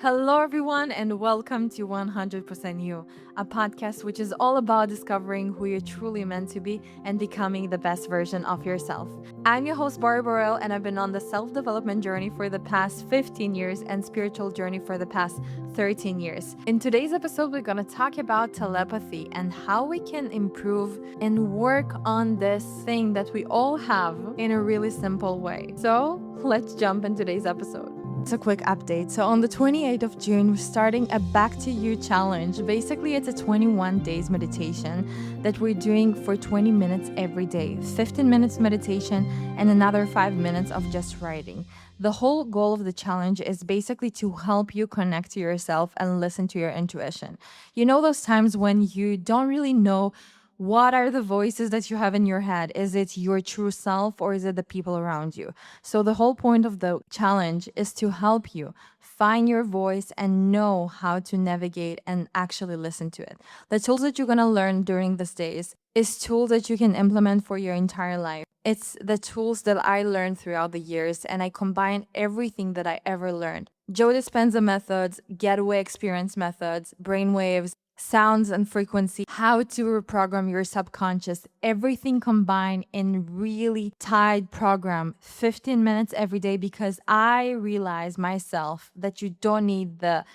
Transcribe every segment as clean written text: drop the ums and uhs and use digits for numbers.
Hello, everyone, and welcome to 100% You, a podcast which is all about discovering who you're truly meant to be and becoming the best version of yourself. I'm your host, Bari, and I've been on the self development journey for the past 15 years and spiritual journey for the past 13 years. In today's episode, we're going to talk about telepathy and how we can improve and work on this thing that we all have in a really simple way. So, let's jump in today's episode. It's a quick update. So on the 28th of June, we're starting a Back to You challenge. Basically, it's a 21 days meditation that we're doing for 20 minutes every day. 15 minutes meditation and another 5 minutes of just writing. The whole goal of the challenge is basically to help you connect to yourself and listen to your intuition. You know those times when you don't really know what are the voices that you have in your head? Is it your true self or is it the people around you? So, the whole point of the challenge is to help you find your voice and know how to navigate and actually listen to it. The tools that you're going to learn during these days is tools that you can implement for your entire life. It's the tools that I learned throughout the years, and I combine everything that I ever learned. Joe Dispenza methods, getaway experience methods, brainwaves, sounds and frequency, how to reprogram your subconscious, everything combined in really tight program, 15 minutes every day, because I realize myself that you don't need the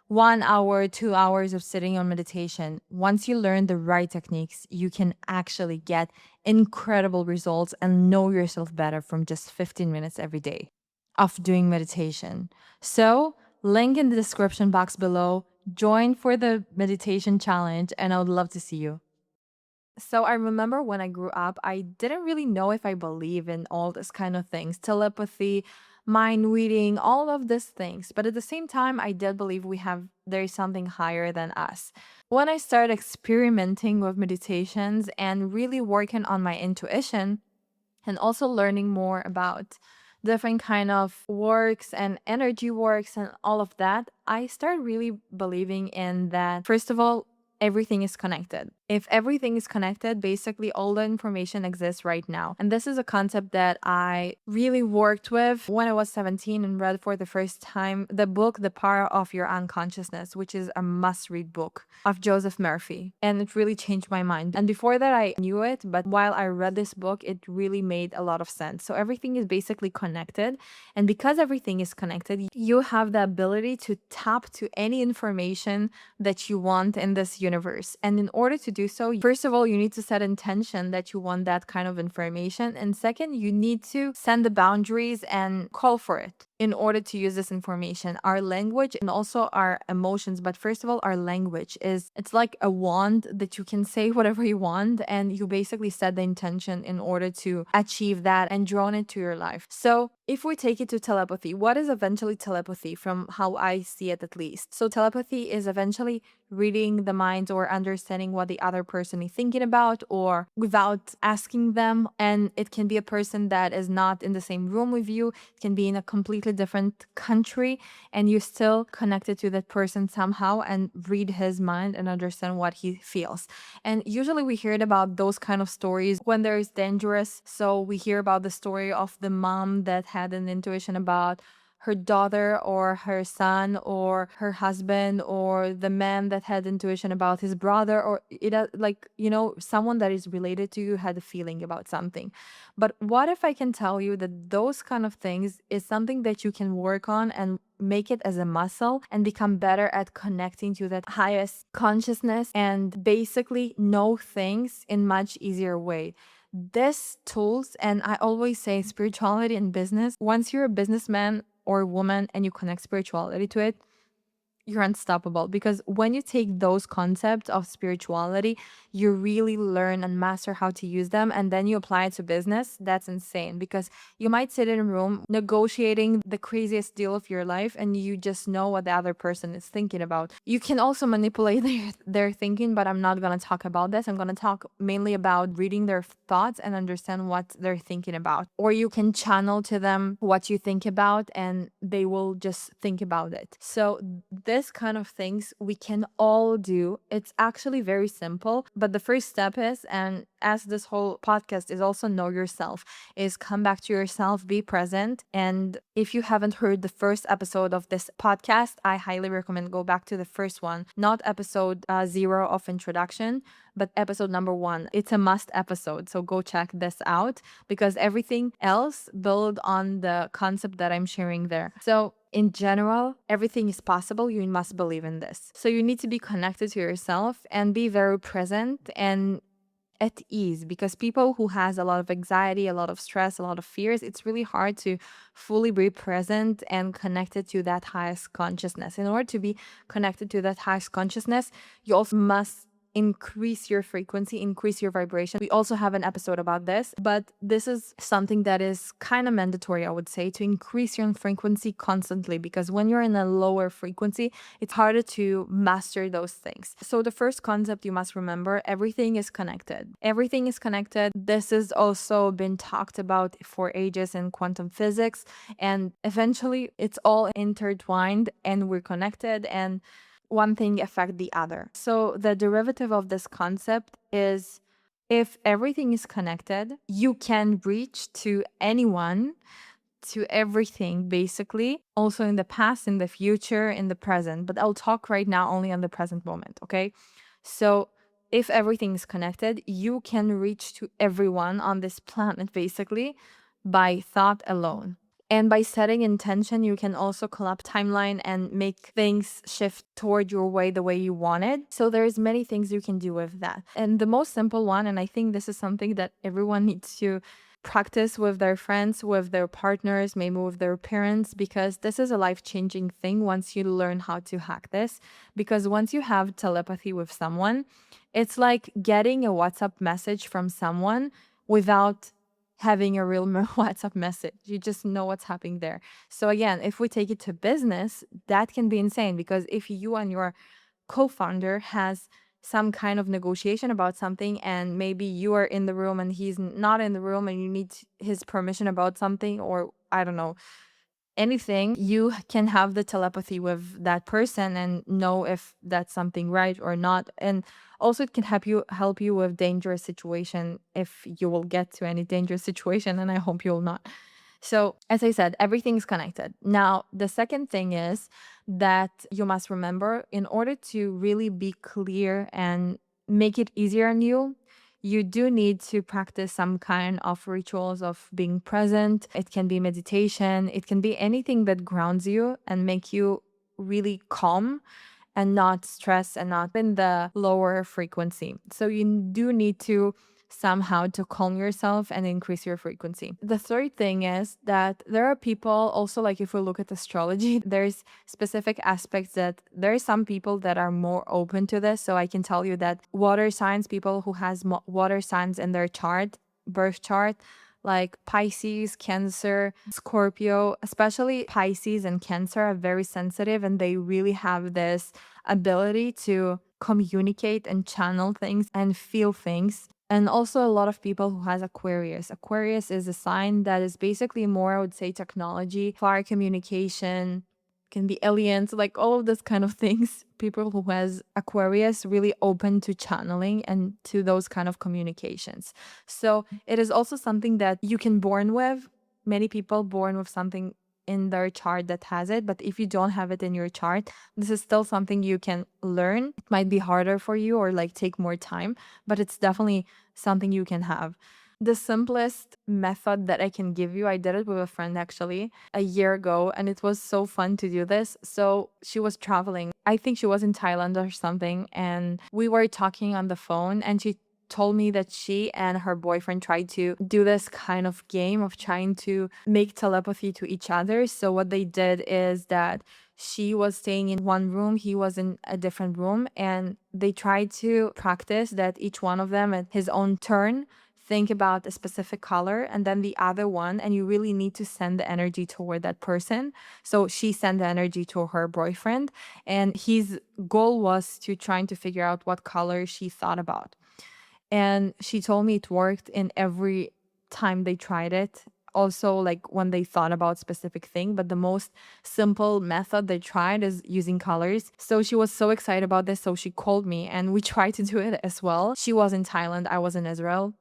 1 hour, 2 hours of sitting on meditation. Once you learn the right techniques, you can actually get incredible results and know yourself better from just 15 minutes every day of doing meditation. So, link in the description box below. Join for the meditation challenge, and I would love to see you. So, I remember when I grew up, I didn't really know if I believe in all this kind of things, telepathy, mind reading, all of these things. But at the same time, I did believe there is something higher than us. When I started experimenting with meditations and really working on my intuition, and also learning more about different kind of works and energy works and all of that, I started really believing in that. First of all, everything is connected. If everything is connected, basically all the information exists right now. And this is a concept that I really worked with when I was 17 and read for the first time the book The Power of Your Unconsciousness, which is a must-read book of Joseph Murphy. And it really changed my mind. And before that, I knew it, but while I read this book, it really made a lot of sense. So everything is basically connected. And because everything is connected, you have the ability to tap to any information that you want in this universe. And in order to do so, first of all, you need to set intention that you want that kind of information. And second, you need to send the boundaries and call for it in order to use this information. Our language and also our emotions, but first of all, our language it's like a wand that you can say whatever you want, and you basically set the intention in order to achieve that and draw it to your life. So if we take it to telepathy, what is eventually telepathy from how I see it at least? So telepathy is eventually reading the mind or understanding what the other person is thinking about or without asking them. And it can be a person that is not in the same room with you. It can be in a completely different country and you're still connected to that person somehow and read his mind and understand what he feels. And usually we heard about those kind of stories when there is dangerous. So we hear about the story of the mom that had an intuition about her daughter or her son or her husband, or the man that had intuition about his brother, or someone that is related to you had a feeling about something. But what if I can tell you that those kind of things is something that you can work on and make it as a muscle and become better at connecting to that highest consciousness and basically know things in much easier way. This tools, and I always say spirituality in business, once you're a businessman or woman and you connect spirituality to it, you're unstoppable, because when you take those concepts of spirituality, you really learn and master how to use them, and then you apply it to business. That's insane, because you might sit in a room negotiating the craziest deal of your life and you just know what the other person is thinking about. You can also manipulate their thinking, but I'm not going to talk about this. I'm going to talk mainly about reading their thoughts and understand what they're thinking about. Or you can channel to them what you think about and they will just think about it. So this this kind of things we can all do. It's actually very simple, but the first step is, and as this whole podcast is also know yourself, is come back to yourself, be present. And if you haven't heard the first episode of this podcast, I highly recommend go back to the first one, not episode 0 of introduction, but episode number 1. It's a must episode, so go check this out, because everything else build on the concept that I'm sharing there. So in general, everything is possible. You must believe in this. So you need to be connected to yourself and be very present and at ease, because people who has a lot of anxiety, a lot of stress, a lot of fears, it's really hard to fully be present and connected to that highest consciousness. In order to be connected to that highest consciousness, you also must increase your frequency, increase your vibration. We also have an episode about this, but this is something that is kind of mandatory, I would say, to increase your frequency constantly, because when you're in a lower frequency, it's harder to master those things. So the first concept you must remember, everything is connected. Everything is connected. This has also been talked about for ages in quantum physics, and eventually it's all intertwined and we're connected, and one thing affect the other. So the derivative of this concept is, if everything is connected, you can reach to anyone, to everything, basically, also in the past, in the future, in the present. But I'll talk right now only on the present moment, okay? So if everything is connected, you can reach to everyone on this planet, basically, by thought alone. And by setting intention, you can also collapse timeline and make things shift toward your way, the way you want it. So there's many things you can do with that. And the most simple one, and I think this is something that everyone needs to practice with their friends, with their partners, maybe with their parents, because this is a life-changing thing once you learn how to hack this. Because once you have telepathy with someone, it's like getting a WhatsApp message from someone without having a real WhatsApp message. You just know what's happening there. So again, if we take it to business, that can be insane, because if you and your co-founder has some kind of negotiation about something, and maybe you are in the room and he's not in the room, and you need his permission about something, or I don't know, anything, you can have the telepathy with that person and know if that's something right or not. And also it can help you with dangerous situation, if you will get to any dangerous situation, and I hope you will not. So as I said, everything's connected. Now the second thing is that you must remember, in order to really be clear and make it easier on you, you do need to practice some kind of rituals of being present. It can be meditation, it can be anything that grounds you and make you really calm and not stress and not in the lower frequency. So you do need to somehow to calm yourself and increase your frequency. The third thing is that there are people also, like if we look at astrology, there's specific aspects that there are some people that are more open to this. So I can tell you that water signs, people who has water signs in their chart, birth chart, like Pisces, Cancer, Scorpio, especially Pisces and Cancer, are very sensitive, and they really have this ability to communicate and channel things and feel things. And also a lot of people who has Aquarius. Aquarius is a sign that is basically more, I would say, technology, far communication, can be aliens, like all of this kind of things. People who has Aquarius really open to channeling and to those kind of communications. So it is also something that you can born with. Many people born with something in their chart that has it, but if you don't have it in your chart, this is still something you can learn. It might be harder for you or like take more time, but it's definitely something you can have. The simplest method that I can give you, I did it with a friend actually a year ago, and it was so fun to do this. So she was traveling. I think she was in Thailand or something, and we were talking on the phone, and she told me that she and her boyfriend tried to do this kind of game of trying to make telepathy to each other. So what they did is that she was staying in one room, he was in a different room, and they tried to practice that each one of them at his own turn think about a specific color and then the other one, and you really need to send the energy toward that person. So she sent the energy to her boyfriend, and his goal was to trying to figure out what color she thought about. And she told me it worked in every time they tried it. also like when they thought about specific thing, but the most simple method they tried is using colors. So she was so excited about this, so she called me and we tried to do it as well. She was in Thailand, I was in Israel,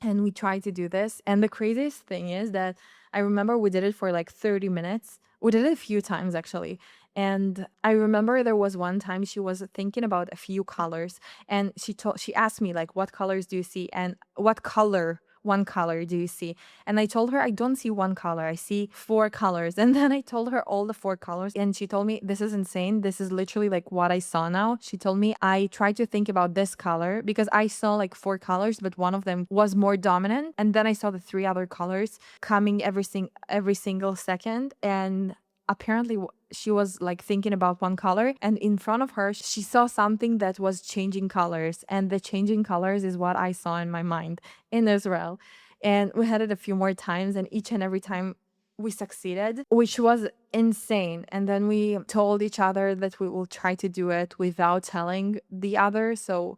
and we tried to do this. And the craziest thing is that I remember we did it for like 30 minutes. We did it a few times actually. And I remember there was one time she was thinking about a few colors, and she asked me like, what colors do you see and what color one color do you see? And I told her I don't see one color, I see four colors. And then I told her all the four colors, and she told me this is insane, this is literally like what I saw now. She told me I tried to think about this color because I saw like four colors, but one of them was more dominant, and then I saw the three other colors coming every single second. And apparently she was like thinking about one color, and in front of her she saw something that was changing colors, and the changing colors is what I saw in my mind in Israel. And we had it a few more times, and each and every time we succeeded, which was insane. And then we told each other that we will try to do it without telling the other. So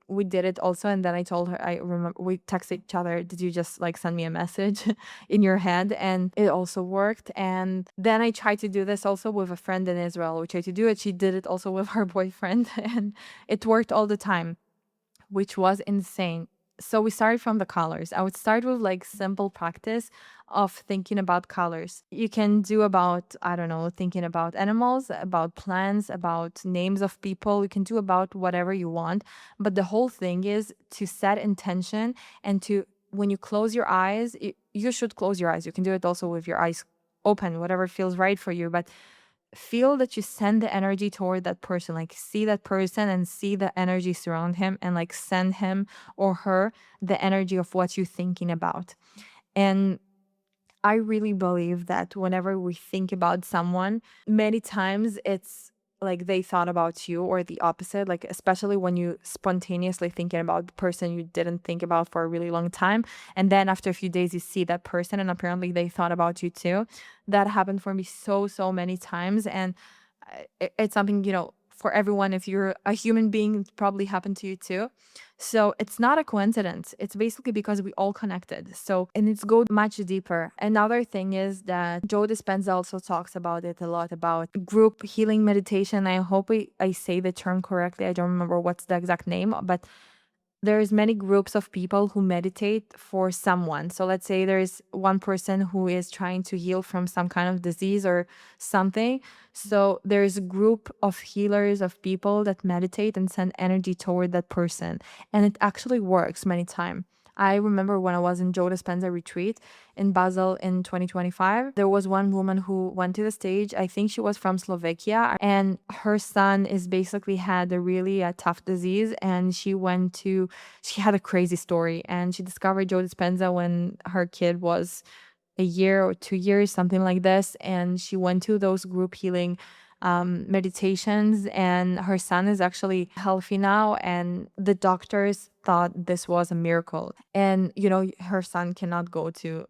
we did it also. And then I told her, I remember we texted each other, did you just like send me a message in your head? And it also worked. And then I tried to do this also with a friend in Israel. We tried to do it. She did it also with her boyfriend, and it worked all the time, which was insane. So we started from the colors. I would start with like simple practice of thinking about colors. You can do about, I don't know, thinking about animals, about plants, about names of people. You can do about whatever you want. But the whole thing is to set intention, and to, when you close your eyes, you should close your eyes. You can do it also with your eyes open, whatever feels right for you. But feel that you send the energy toward that person, like see that person and see the energy surround him, and like send him or her the energy of what you're thinking about. And I really believe that whenever we think about someone, many times it's like they thought about you, or the opposite, like especially when you spontaneously thinking about the person you didn't think about for a really long time, and then after a few days you see that person and apparently they thought about you too. That happened for me so many times. And it's something, for everyone, if you're a human being, it probably happened to you too. So it's not a coincidence. It's basically because we all connected. So, and it's go much deeper. Another thing is that Joe Dispenza also talks about it a lot, about group healing meditation. I hope I say the term correctly. I don't remember what's the exact name, but there's many groups of people who meditate for someone. So let's say there's one person who is trying to heal from some kind of disease or something. So there's a group of healers, of people that meditate and send energy toward that person. And it actually works many times. I remember when I was in Joe Dispenza retreat in Basel in 2025, there was one woman who went to the stage. I think she was from Slovakia, and her son is basically had a really tough disease. And she had a crazy story, and she discovered Joe Dispenza when her kid was a year or 2 years, something like this. And she went to those group healing meditations, and her son is actually healthy now, and the doctors thought this was a miracle. And her son cannot go to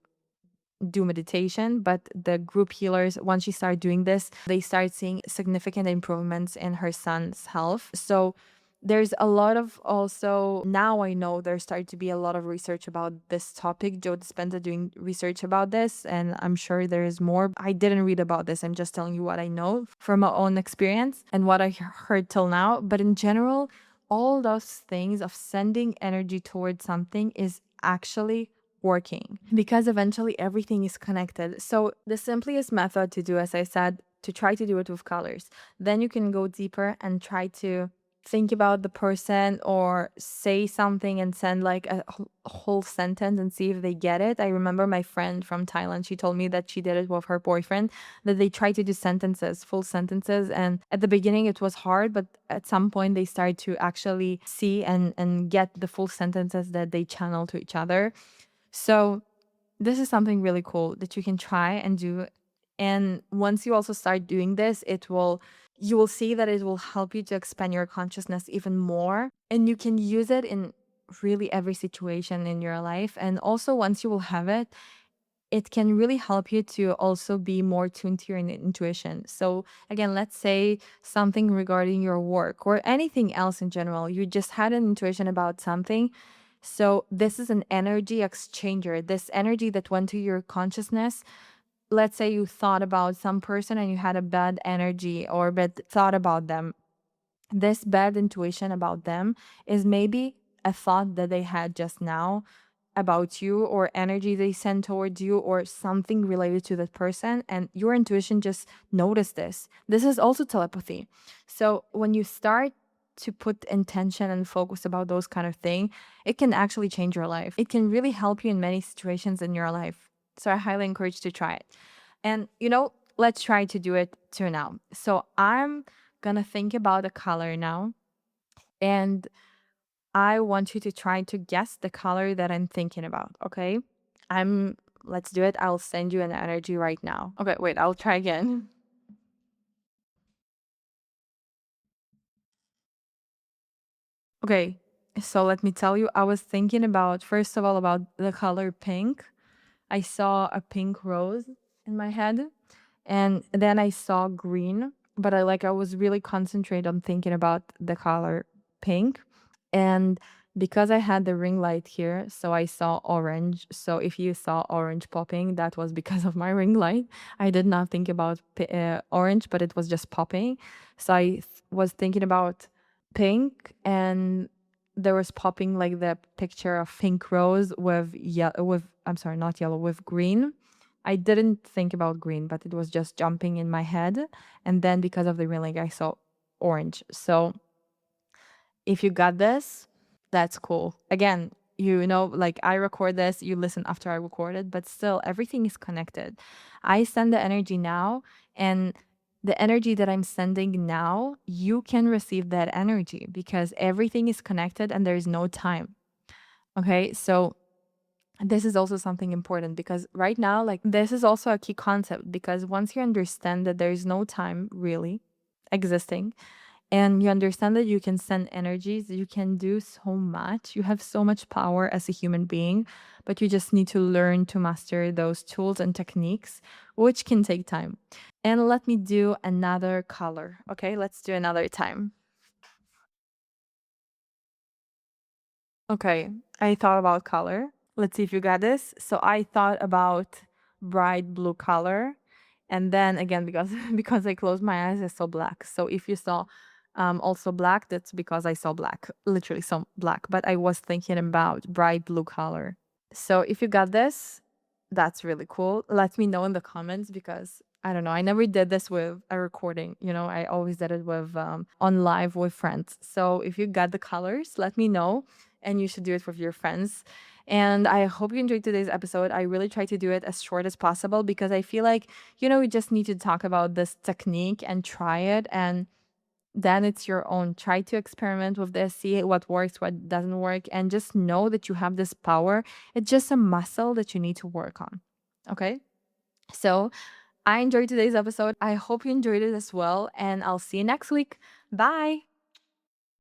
do meditation, but the group healers, once she started doing this, they started seeing significant improvements in her son's health. So there's a lot of, also now I know there's started to be a lot of research about this topic. Joe Dispenza doing research about this, and I'm sure there is more. I didn't read about this, I'm just telling you what I know from my own experience and what I heard till now. But in general, all those things of sending energy towards something is actually working, because eventually everything is connected. So the simplest method to do, as I said, to try to do it with colors. Then you can go deeper and try to think about the person, or say something and send like a whole sentence and see if they get it. I remember my friend from Thailand, she told me that she did it with her boyfriend, that they tried to do sentences, full sentences. And at the beginning it was hard, but at some point they started to actually see and get the full sentences that they channel to each other. So this is something really cool that you can try and do. And once you also start doing this, you will see that it will help you to expand your consciousness even more. And you can use it in really every situation in your life. And also once you will have it, it can really help you to also be more tuned to your intuition. So again, let's say something regarding your work or anything else in general. You just had an intuition about something. So this is an energy exchanger, this energy that went to your consciousness. Let's say you thought about some person and you had a bad energy or bad thought about them. This bad intuition about them is maybe a thought that they had just now about you, or energy they sent towards you, or something related to that person, and your intuition just noticed this. This is also telepathy. So when you start to put intention and focus about those kind of thing, it can actually change your life. It can really help you in many situations in your life. So I highly encourage to try it. And let's try to do it too now. So I'm gonna think about a color now, and I want you to try to guess the color that I'm thinking about, okay? I'm Let's do it. I'll send you an energy right now. Okay, wait, I'll try again. Okay, so let me tell you, I was thinking about, first of all, about the color pink. I saw a pink rose in my head, and then I saw green, but I was really concentrated on thinking about the color pink. And because I had the ring light here, so I saw orange. So if you saw orange popping, that was because of my ring light. I did not think about orange, but it was just popping. So was thinking about pink, and there was popping like the picture of pink rose with yellow, with, I'm sorry, not yellow, with green. I didn't think about green, but it was just jumping in my head. And then because of the ring, I saw orange. So if you got this, that's cool. Again, like I record this, you listen after I record it, but still everything is connected. I send the energy now, and the energy that I'm sending now, you can receive that energy because everything is connected and there is no time. Okay. So this is also something important because right now, like, this is also a key concept, because once you understand that there is no time really existing, and you understand that you can send energies, you can do so much. You have so much power as a human being, but you just need to learn to master those tools and techniques, which can take time. And let me do another color. Okay, let's do another time. Okay, I thought about color. Let's see if you got this. So I thought about bright blue color. And then again, because because I closed my eyes, I saw black. So if you saw also black, that's because I saw black, literally some black. But I was thinking about bright blue color. So if you got this, that's really cool. Let me know in the comments, because I don't know. I never did this with a recording. I always did it with on live with friends. So if you got the colors, let me know, and you should do it with your friends. And I hope you enjoyed today's episode. I really try to do it as short as possible because I feel like, we just need to talk about this technique and try it, and then it's your own. Try to experiment with this, see what works, what doesn't work, and just know that you have this power. It's just a muscle that you need to work on. Okay? So I enjoyed today's episode. I hope you enjoyed it as well, and I'll see you next week. Bye.